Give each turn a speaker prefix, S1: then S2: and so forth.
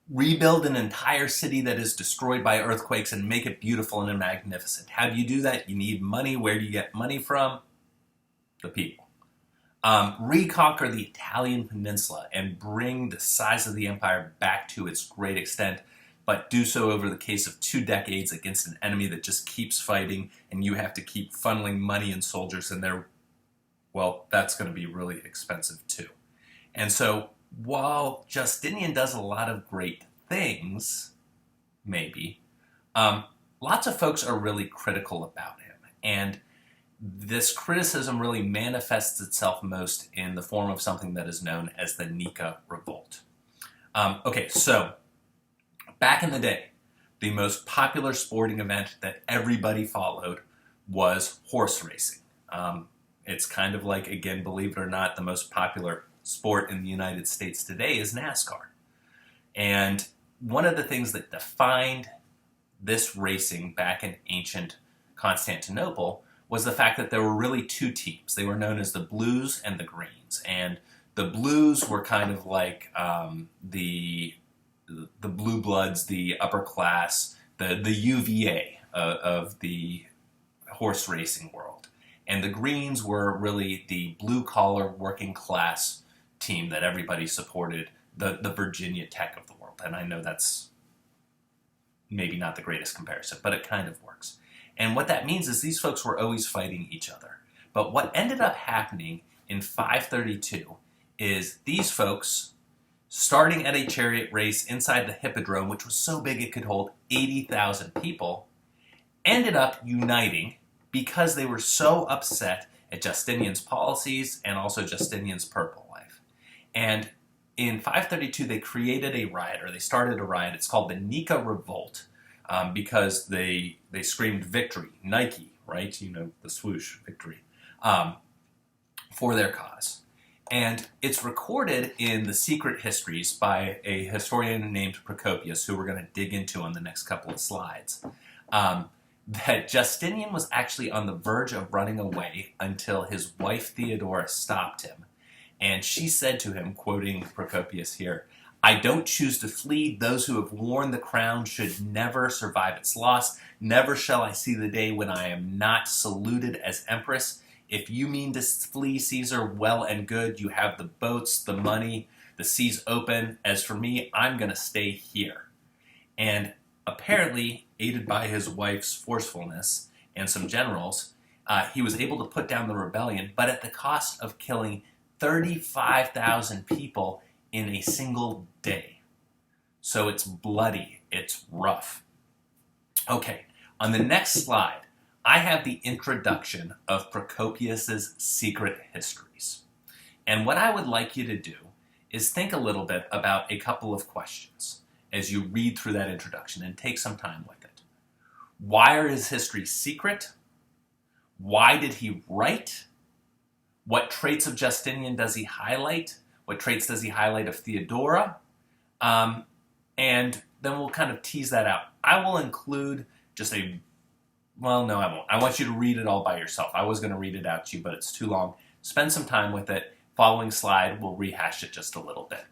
S1: rebuild an entire city that is destroyed by earthquakes and make it beautiful and magnificent. How do you do that? You need money. Where do you get money from? The people. Reconquer the Italian peninsula and bring the size of the empire back to its great extent, but do so over the case of 2 decades against an enemy that just keeps fighting, and you have to keep funneling money and soldiers in there. Well, that's going to be really expensive too. And so while Justinian does a lot of great things, maybe, lots of folks are really critical about him. And this criticism really manifests itself most in the form of something that is known as the Nika Revolt. Okay, so back in the day, the most popular sporting event that everybody followed was horse racing. It's kind of like, again, believe it or not, the most popular sport in the United States today is NASCAR. And one of the things that defined this racing back in ancient Constantinople was the fact that there were really 2 teams. They were known as the Blues and the Greens. And the Blues were kind of like the blue bloods, the upper class, the UVA of the horse racing world. And the Greens were really the blue-collar, working-class team that everybody supported, the Virginia Tech of the world. And I know that's maybe not the greatest comparison, but it kind of works. And what that means is these folks were always fighting each other. But what ended up happening in 532 is these folks, starting at a chariot race inside the Hippodrome, which was so big it could hold 80,000 people, ended up uniting because they were so upset at Justinian's policies and also Justinian's purple life. And in 532, they created a riot, or they started a riot. It's called the Nika Revolt, because they screamed victory, Nike, right? You know, the swoosh, victory, for their cause. And it's recorded in the secret histories by a historian named Procopius, who we're going to dig into on the next couple of slides, that Justinian was actually on the verge of running away until his wife Theodora stopped him. And she said to him, quoting Procopius here, "I don't choose to flee. Those who have worn the crown should never survive its loss. Never shall I see the day when I am not saluted as empress. If you mean to flee Caesar, well and good. You have the boats, the money, the seas open. As for me, I'm going to stay here." And apparently, aided by his wife's forcefulness and some generals, he was able to put down the rebellion, but at the cost of killing 35,000 people in a single day. So it's bloody, it's rough. Okay, on the next slide, I have the introduction of Procopius's secret histories. And what I would like you to do is think a little bit about a couple of questions as you read through that introduction and take some time with it. Why are his histories secret? Why did he write? What traits of Justinian does he highlight? What traits does he highlight of Theodora? And then we'll kind of tease that out. I will include just well, no, I won't. I want you to read it all by yourself. I was going to read it out to you, but it's too long. Spend some time with it. Following slide, we'll rehash it just a little bit.